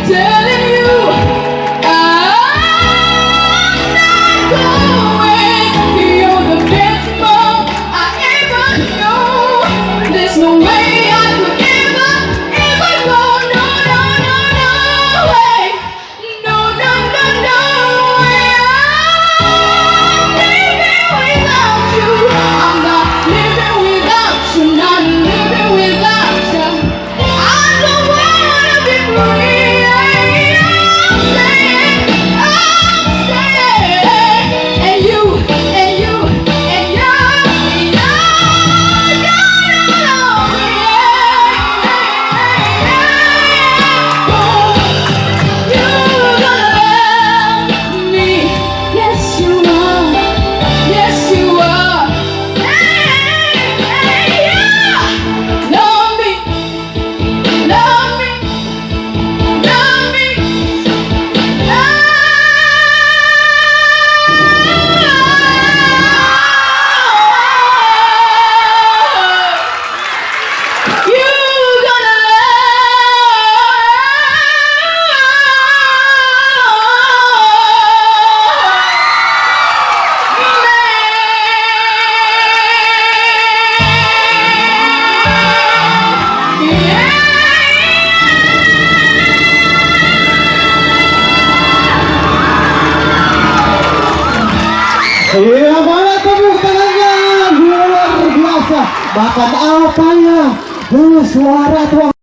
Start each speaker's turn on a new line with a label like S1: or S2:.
S1: telling you I'm not going. You're the best mom I ever knew. There's no way I could ever go. No, no, no, no way. No, no, no, no way. I'm living without you. I'm not living without you. Not living without you. I don't wanna be free. I'm staying. And you, and you, and you, you're gonna love me. Yes, you are. Yes, you are. Yeah. Love me. Love me. Love me. You're gonna
S2: Iya banget tepuk tangannya, luar biasa. Bahkan apa ya, suara tuang